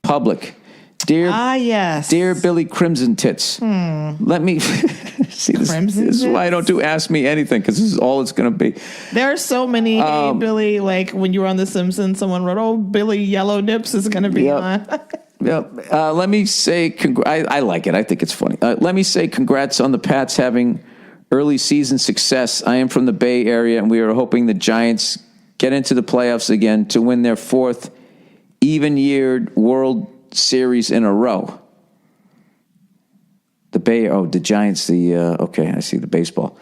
public. Dear Billy Crimson Tits. Let me see this. This is why I don't do Ask Me Anything, because this is all it's going to be. There are so many Billy, like when you were on The Simpsons, someone wrote, "Oh, Billy Yellow Nips is going to be on." Yep. Let me say, I like it. I think it's funny. Let me say congrats on the Pats having early season success. I am from the Bay Area, and we are hoping the Giants get into the playoffs again to win their fourth even-yeared World Series in a row. The Giants, okay, I see the baseball.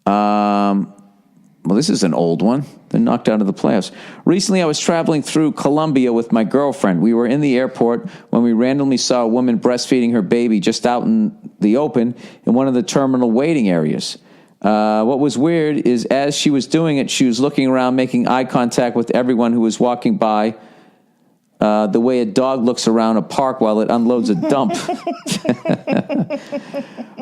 Well, this is an old one. They're knocked out of the playoffs. Recently, I was traveling through Colombia with my girlfriend. We were in the airport when we randomly saw a woman breastfeeding her baby just out in the open in one of the terminal waiting areas. What was weird is as she was doing it, she was looking around, making eye contact with everyone who was walking by, the way a dog looks around a park while it unloads a dump.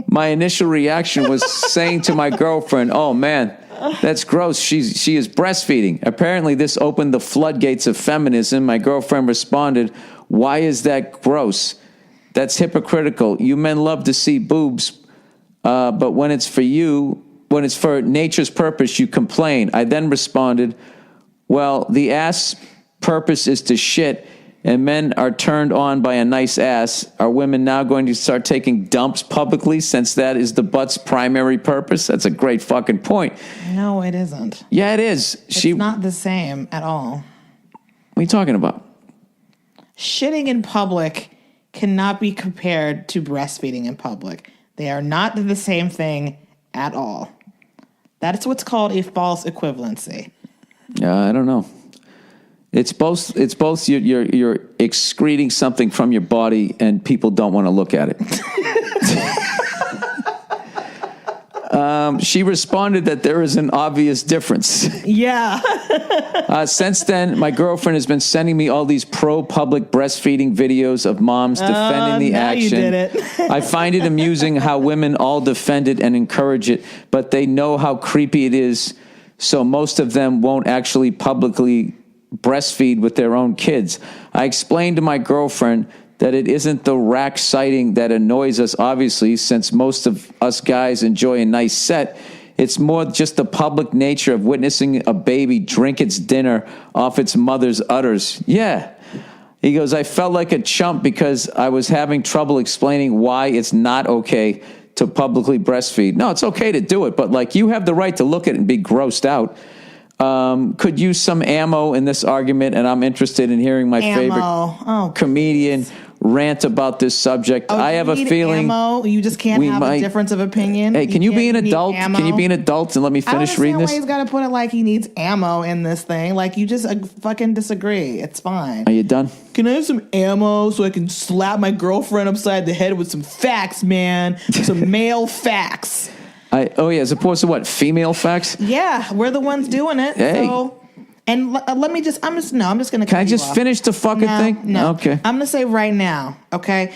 My initial reaction was saying to my girlfriend, "Oh, man, that's gross. She is breastfeeding." Apparently, this opened the floodgates of feminism. My girlfriend responded, "Why is that gross? That's hypocritical. You men love to see boobs, but when it's for nature's purpose, you complain." I then responded, "Well, the ass purpose is to shit, and men are turned on by a nice ass. Are women now going to start taking dumps publicly since that is the butt's primary purpose?" That's a great fucking point. No, it isn't. Yeah, it is. It's not the same at all. What are you talking about? Shitting in public cannot be compared to breastfeeding in public. They are not the same thing at all. That is what's called a false equivalency. I don't know. It's both. You're excreting something from your body, and people don't want to look at it. She responded that there is an obvious difference. Yeah. Since then, my girlfriend has been sending me all these pro-public breastfeeding videos of moms defending the action. You did it. I find it amusing how women all defend it and encourage it, but they know how creepy it is, so most of them won't actually publicly breastfeed with their own kids. I explained to my girlfriend that it isn't the rack sighting that annoys us, obviously, since most of us guys enjoy a nice set. It's more just the public nature of witnessing a baby drink its dinner off its mother's udders. Yeah. He goes, I felt like a chump because I was having trouble explaining why it's not okay to publicly breastfeed. No, it's okay to do it, but like you have the right to look at it and be grossed out. Could use some ammo in this argument, and I'm interested in hearing my favorite comedian rant about this subject. I have a feeling you just can't have a difference of opinion. Hey, can you be an adult? Can you be an adult and let me finish reading this? I don't understand why he's got to put it like he needs ammo in this thing. Like you just fucking disagree. It's fine. Are you done? Can I have some ammo so I can slap my girlfriend upside the head with some facts, man? Some male facts. As opposed to what? Female facts? Yeah, we're the ones doing it. Hey. So, and let me just, I'm just going to Can I just finish the fucking thing? No. Okay. I'm going to say right now, okay?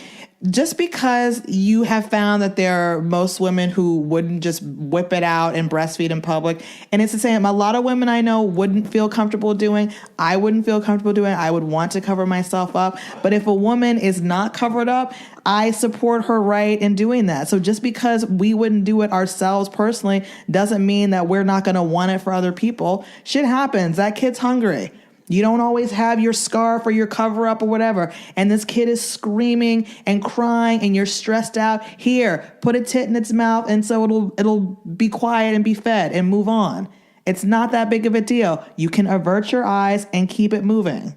Just because you have found that there are most women who wouldn't just whip it out and breastfeed in public, and it's the same. A lot of women I know wouldn't feel comfortable doing. I wouldn't feel comfortable doing. I would want to cover myself up. But if a woman is not covered up, I support her right in doing that. So just because we wouldn't do it ourselves personally doesn't mean that we're not going to want it for other people. Shit happens. That kid's hungry. You don't always have your scarf or your cover up or whatever. And this kid is screaming and crying and you're stressed out. Here, put a tit in its mouth and so it'll be quiet and be fed and move on. It's not that big of a deal. You can avert your eyes and keep it moving.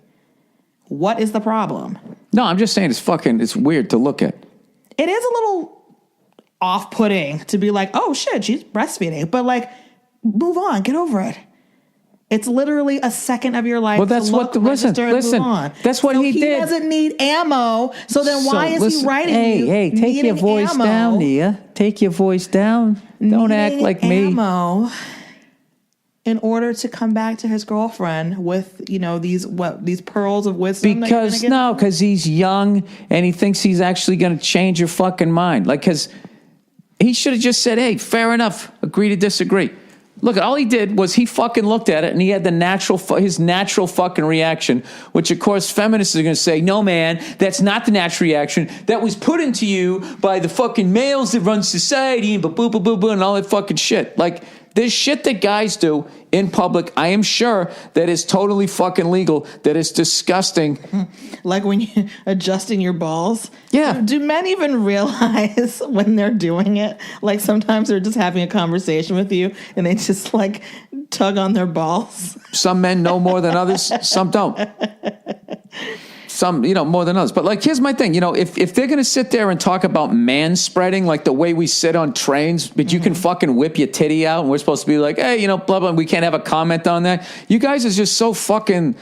What is the problem? No, I'm just saying it's weird to look at. It is a little off-putting to be like, oh shit, she's breastfeeding. But like, move on, get over it. It's literally a second of your life. Well, that's listen. That's what he did. He doesn't need ammo. So then why is he writing you? Hey, take your voice down, Nia. Take your voice down. Don't act like me. Ammo in order to come back to his girlfriend with, these pearls of wisdom. Because he's young and he thinks he's actually going to change your fucking mind. Like, because he should have just said, hey, fair enough. Agree to disagree. Look, all he did was he fucking looked at it and he had his natural fucking reaction, which of course feminists are going to say, no, man, that's not the natural reaction. That was put into you by the fucking males that run society and boo and all that fucking shit. Like, there's shit that guys do in public, I am sure, that is totally fucking legal, that is disgusting. Like when you're adjusting your balls? Yeah. Do men even realize when they're doing it? Like sometimes they're just having a conversation with you and they just like tug on their balls. Some men know more than others, some don't. Some, more than others. But like, here's my thing. If they're going to sit there and talk about man-spreading, like the way we sit on trains, but you can fucking whip your titty out and we're supposed to be like, hey, blah, blah, we can't have a comment on that. You guys are just so fucking,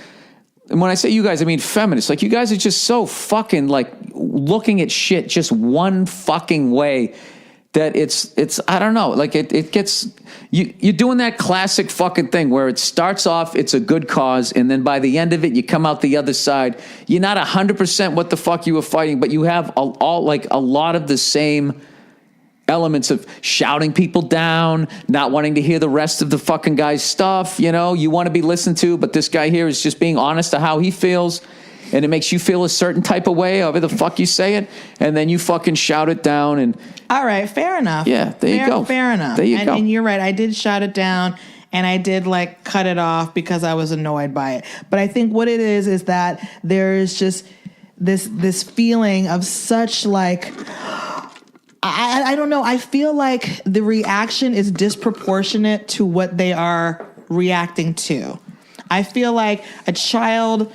and when I say you guys, I mean feminists. Like, you guys are just so fucking like looking at shit just one fucking way that it's I don't know, like it gets, you're doing that classic fucking thing where it starts off, it's a good cause, and then by the end of it, you come out the other side. You're not 100% what the fuck you were fighting, but you have all like a lot of the same elements of shouting people down, not wanting to hear the rest of the fucking guy's stuff. You want to be listened to, but this guy here is just being honest to how he feels. And it makes you feel a certain type of way, however the fuck you say it, and then you fucking shout it down. And all right, fair enough. Yeah, there you go. Fair enough. There you go. And you're right. I did shout it down, and I did like cut it off because I was annoyed by it. But I think what it is that there is just this feeling of such like, I don't know. I feel like the reaction is disproportionate to what they are reacting to. I feel like a child,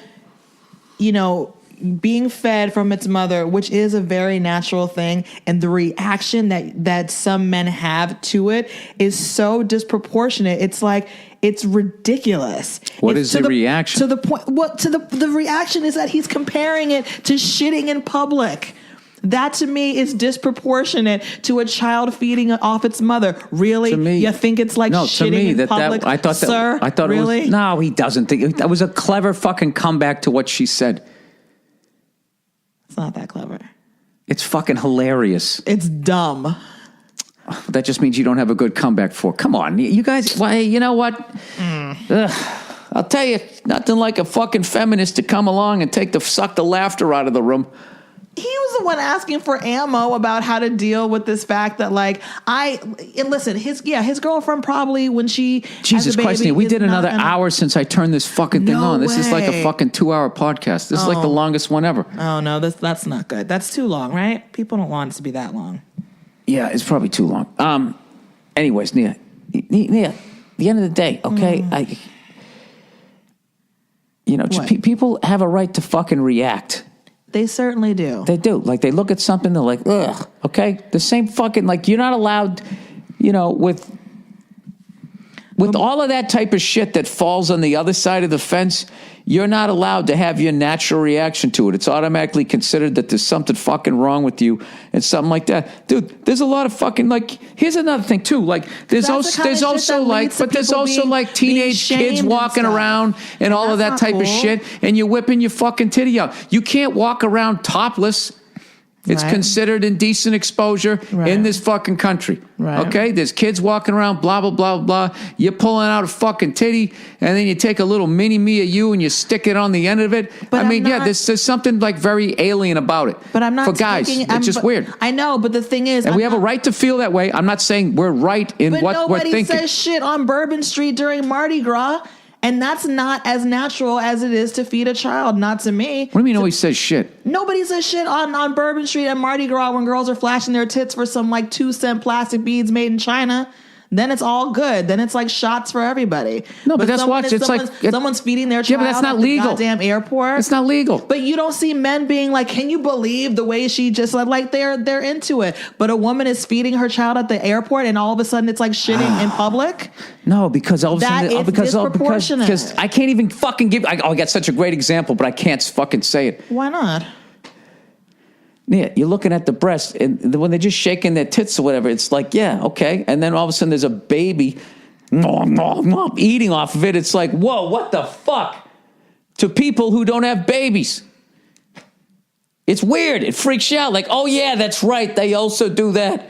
being fed from its mother, which is a very natural thing, and the reaction that some men have to it is so disproportionate. It's like, it's ridiculous. What is the reaction? To the point, the reaction is that he's comparing it to shitting in public. That to me is disproportionate to a child feeding off its mother. Really? To me, you think it's like shitting in public? I thought really? It was, no, he doesn't think that was a clever fucking comeback to what she said. It's not that clever. It's fucking hilarious. It's dumb. That just means you don't have a good comeback for. Come on, you guys. Why? You know what? I'll tell you, nothing like a fucking feminist to come along and suck the laughter out of the room. He was the one asking for ammo about how to deal with this fact that listen, his girlfriend probably when she Jesus Christ, we did another hour since I turned this fucking thing on. This is like a fucking 2-hour podcast. This is like the longest one ever. Oh no, that's not good. That's too long, right? People don't want it to be that long. Yeah, it's probably too long. Anyways, Nia, at the end of the day, okay, people have a right to fucking react. They certainly do. They do. Like, they look at something, they're like, ugh, okay? The same fucking, like, you're not allowed, with all of that type of shit that falls on the other side of the fence, you're not allowed to have your natural reaction to it. It's automatically considered that there's something fucking wrong with you and something like that. Dude, there's a lot of fucking, like, here's another thing too. Like, there's also teenage kids walking around and all of that type of shit, and you're whipping your fucking titty out. You can't walk around topless. It's considered indecent exposure in this fucking country. Right. Okay? There's kids walking around, blah, blah, blah, blah. You're pulling out a fucking titty, and then you take a little mini-me of you and you stick it on the end of it. But there's something like very alien about it. But I'm not for guys. It's just weird. I know, but the thing is... And we have a right to feel that way. I'm not saying we're right in what we're thinking. But nobody says shit on Bourbon Street during Mardi Gras. And that's not as natural as it is to feed a child, not to me. What do you mean nobody says shit? Nobody says shit on Bourbon Street and Mardi Gras when girls are flashing their tits for some like 2-cent plastic beads made in China. Then it's all good. Then it's like shots for everybody. No, but that's what it's like. Someone's feeding their child but that's not at legal. The goddamn airport. It's not legal. But you don't see men being like, "Can you believe the way she just like they're into it?" But a woman is feeding her child at the airport, and all of a sudden it's like shitting in public. No, because all of a sudden because I can't even fucking give. I got such a great example, but I can't fucking say it. Why not? Yeah, you're looking at the breast, and when they're just shaking their tits or whatever, it's like, yeah, okay. And then all of a sudden there's a baby eating off of it. It's like, whoa, what the fuck? To people who don't have babies. It's weird. It freaks you out. Like, oh, yeah, that's right. They also do that.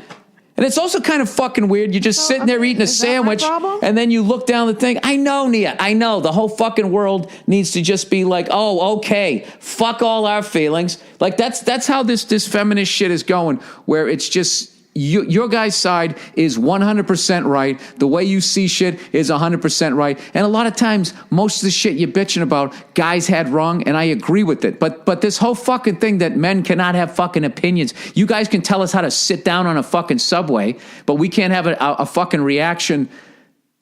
And it's also kind of fucking weird. You're just sitting there eating a sandwich, and then you look down the thing. I know, Nia. I know. The whole fucking world needs to just be like, oh, okay, fuck all our feelings. Like, that's how this feminist shit is going, where it's just... your guy's side is 100% right. The way you see shit is 100% right. And a lot of times, most of the shit you're bitching about, guys had wrong, and I agree with it. But this whole fucking thing that men cannot have fucking opinions. You guys can tell us how to sit down on a fucking subway, but we can't have a fucking reaction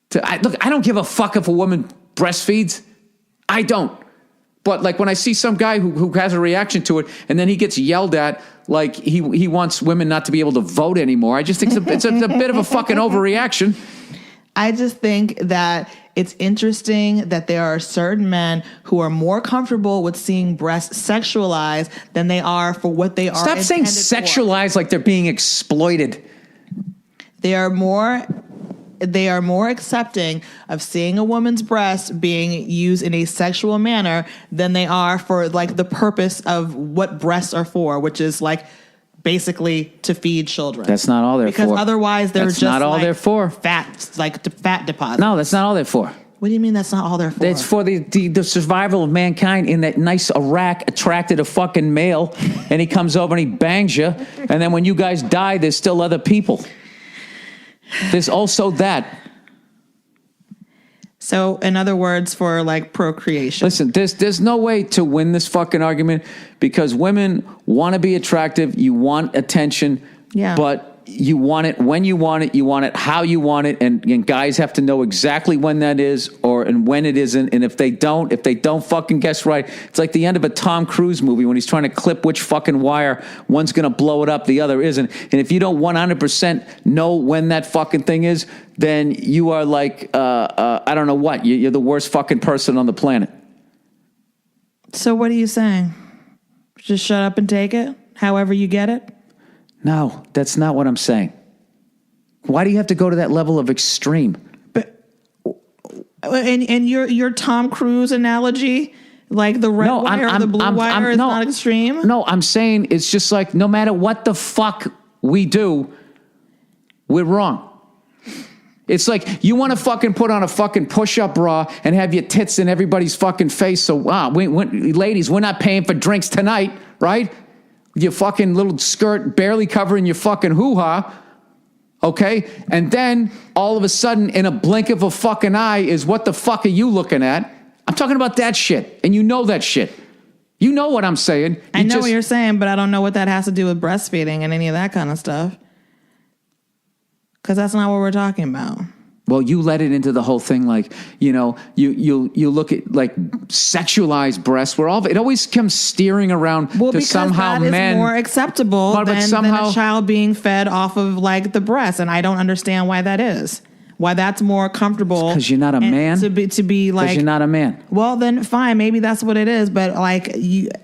to... Look, I don't give a fuck if a woman breastfeeds. I don't. But like when I see some guy who has a reaction to it, and then he gets yelled at like he wants women not to be able to vote anymore, I just think it's a bit of a fucking overreaction. I just think that it's interesting that there are certain men who are more comfortable with seeing breasts sexualized than they are for what they are. Stop saying sexualized like they're being exploited. They are more accepting of seeing a woman's breast being used in a sexual manner than they are for like the purpose of what breasts are for, which is like basically to feed children. That's not all they're for. Because otherwise they're just not all like they're for. Fat deposits. No, that's not all they're for. What do you mean that's not all they're for? It's for the survival of mankind in that nice Iraq attracted a fucking male, and he comes over and he bangs you, and then when you guys die, there's still other people. There's also that. So, in other words, for like procreation. Listen, there's no way to win this fucking argument because women want to be attractive. You want attention. Yeah. But you want it when you want it how you want it, and guys have to know exactly when that is and when it isn't. And if they don't fucking guess right, it's like the end of a Tom Cruise movie when he's trying to clip which fucking wire, one's going to blow it up, the other isn't. And if you don't 100% know when that fucking thing is, then you are like, I don't know what, you're the worst fucking person on the planet. So what are you saying? Just shut up and take it, however you get it? No, that's not what I'm saying. Why do you have to go to that level of extreme? But and your Tom Cruise analogy, like the red wire or the blue wire, is not extreme? No, I'm saying it's just like no matter what the fuck we do, we're wrong. It's like you want to fucking put on a fucking push-up bra and have your tits in everybody's fucking face. So, ladies, we're not paying for drinks tonight, right? Your fucking little skirt barely covering your fucking hoo-ha, okay? And then, all of a sudden, in a blink of a fucking eye, is what the fuck are you looking at? I'm talking about that shit, and you know that shit. You know what I'm saying. I know what you're saying, but I don't know what that has to do with breastfeeding and any of that kind of stuff. Because that's not what we're talking about. Well, you let it into the whole thing, like, you know, you look at like sexualized breasts, where it always comes steering around to somehow that men is more acceptable than a child being fed off of like the breast, and I don't understand why that is. Why that's more comfortable? Because you're not a man. To be like, because you're not a man. Well, then fine, maybe that's what it is. But like,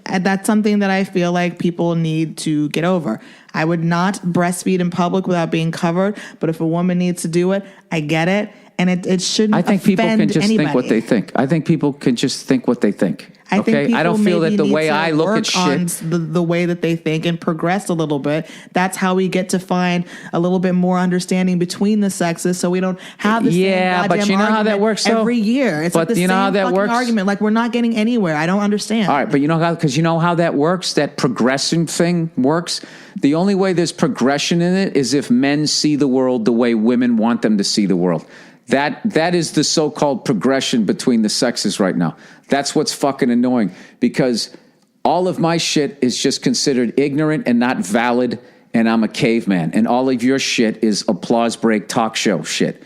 that's something that I feel like people need to get over. I would not breastfeed in public without being covered. But if a woman needs to do it, I get it, and it shouldn't. I think people can just anybody. think what they think. I think people can just think what they think. I think I don't feel that the way I look at shit, the way that they think, and progress a little bit. That's how we get to find a little bit more understanding between the sexes, so we don't have the same but you know how that works every year. It's but like the you know same how that fucking works? argument. Like we're not getting anywhere. I don't understand. All right, but you know how that works? That progression thing works. The only way there's progression in it is if men see the world the way women want them to see the world. That is the so-called progression between the sexes right now. That's what's fucking annoying, because all of my shit is just considered ignorant and not valid, and I'm a caveman. And all of your shit is applause break talk show shit.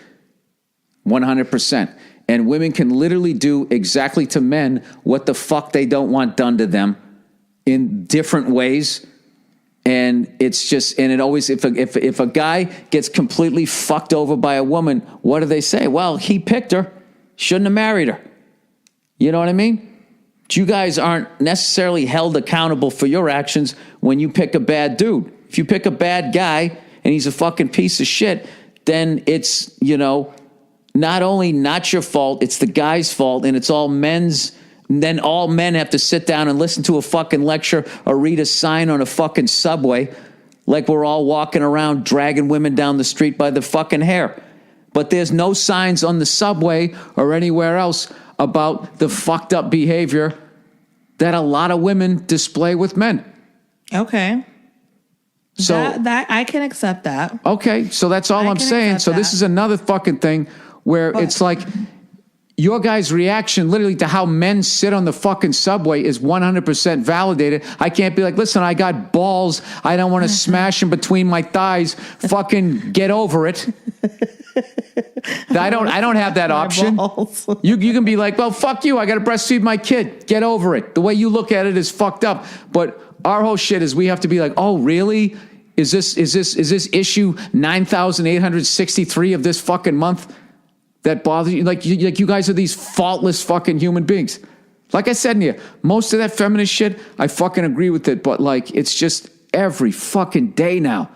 100%. And women can literally do exactly to men what the fuck they don't want done to them in different ways. And it's just, and it always, if a guy gets completely fucked over by a woman, what do they say? Well, he picked her, shouldn't have married her. You know what I mean? But you guys aren't necessarily held accountable for your actions when you pick a bad dude. If you pick a bad guy and he's a fucking piece of shit, then it's, not only not your fault, it's the guy's fault, and it's all men's. And then all men have to sit down and listen to a fucking lecture or read a sign on a fucking subway. like we're all walking around dragging women down the street by the fucking hair. But there's no signs on the subway or anywhere else about the fucked up behavior that a lot of women display with men. Okay. So that I can accept that. Okay, so that's all I'm saying. So this is another fucking thing where it's like your guy's reaction literally to how men sit on the fucking subway is 100% validated. I can't be like, listen, I got balls. I don't want to smash them between my thighs. Fucking get over it. I don't have that option. You can be like, well, fuck you. I got to breastfeed my kid. Get over it. The way you look at it is fucked up. But our whole shit is we have to be like, oh, really? Is this issue 9,863 of this fucking month that bothers you? Like you guys are these faultless fucking human beings. Like I said in here, most of that feminist shit, I fucking agree with it. But like, it's just every fucking day now.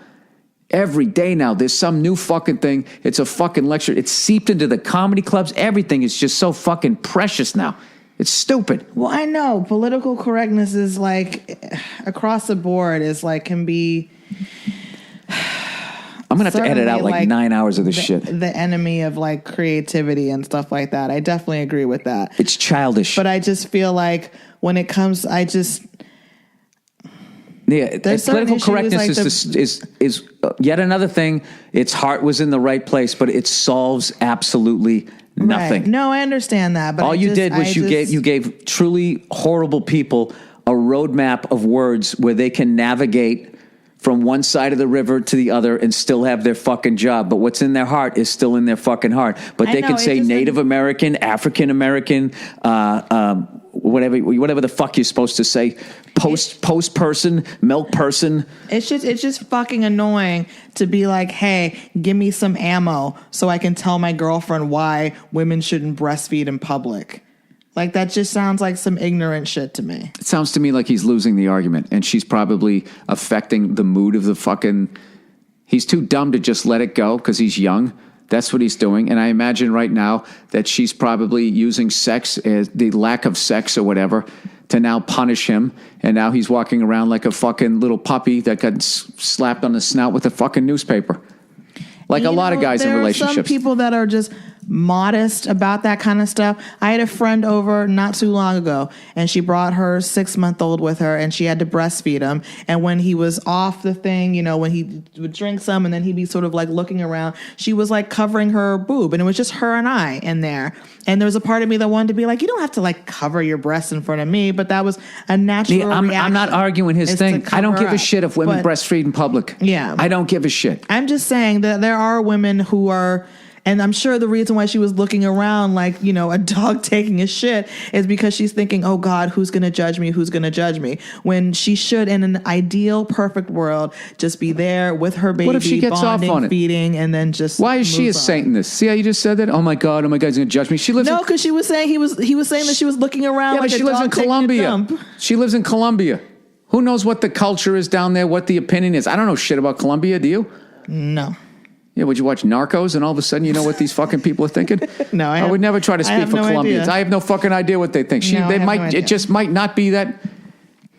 Every day now, there's some new fucking thing. It's a fucking lecture. It's seeped into the comedy clubs. Everything is just so fucking precious now. It's stupid. Well, I know political correctness is like across the board is like can be. I'm gonna have to edit out like 9 hours of this shit. The enemy of like creativity and stuff like that. I definitely agree with that. It's childish. But I just feel like when it comes, yeah, political correctness like is yet another thing. Its heart was in the right place, but it solves absolutely nothing. Right. No, I understand that. But all you did was you gave truly horrible people a roadmap of words where they can navigate from one side of the river to the other and still have their fucking job. But what's in their heart is still in their fucking heart. But they can say Native American, African American, whatever the fuck you're supposed to say. Post person, milk person. It's just fucking annoying to be like, hey, give me some ammo so I can tell my girlfriend why women shouldn't breastfeed in public. Like, that just sounds like some ignorant shit to me. It sounds to me like he's losing the argument, and she's probably affecting the mood of the fucking... He's too dumb to just let it go because he's young. That's what he's doing. And I imagine right now that she's probably using sex, the lack of sex or whatever, to now punish him. And now he's walking around like a fucking little puppy that got slapped on the snout with a fucking newspaper. Like a lot of guys in relationships. There are some people that are just modest about that kind of stuff. I had a friend over not too long ago, and she brought her 6-month-old with her, and she had to breastfeed him. And when he was off the thing, you know, when he would drink some and then he'd be sort of like looking around, she was like covering her boob, and it was just her and I in there. And there was a part of me that wanted to be like, you don't have to like cover your breasts in front of me, but that was a natural reaction. I'm not arguing his thing. I don't give a shit if women breastfeed in public. Yeah. I don't give a shit. I'm just saying that there are women who are... And I'm sure the reason why she was looking around like, you know, a dog taking a shit is because she's thinking, oh, God, who's going to judge me? Who's going to judge me? When she should, in an ideal, perfect world, just be there with her baby, what if she gets bonding, off on it? Feeding, and then just why is she a Satanist? See how you just said that? Oh, my God, he's going to judge me. She lives because she was saying he was saying that she was looking around like but she lives in Colombia. She lives in Colombia. Who knows what the culture is down there, what the opinion is? I don't know shit about Colombia, do you? No. Yeah, would you watch Narcos and all of a sudden you know what these fucking people are thinking? No, I would never try to speak for Colombians. I have no fucking idea what they think. It just might not be that.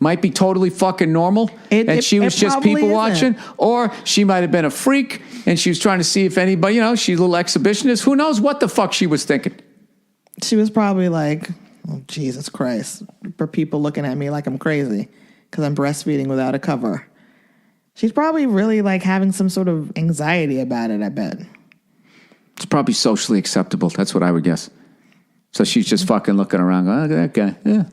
Might be totally fucking normal, and she was just people watching, or she might have been a freak and she was trying to see if anybody, you know, she's a little exhibitionist. Who knows what the fuck she was thinking? She was probably like, oh, Jesus Christ, for people looking at me like I'm crazy because I'm breastfeeding without a cover. She's probably really like having some sort of anxiety about it, I bet. It's probably socially acceptable. That's what I would guess. So she's just fucking looking around going, oh, that guy, yeah.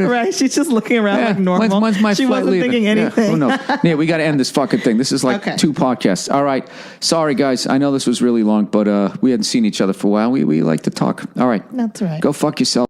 Right, she's just looking around like normal. When's my she flight wasn't leaving? thinking anything. Yeah, who knows? Yeah, we got to end this fucking thing. This is like 2 podcasts. All right. Sorry, guys. I know this was really long, but we hadn't seen each other for a while. We like to talk. All right. That's right. Go fuck yourself.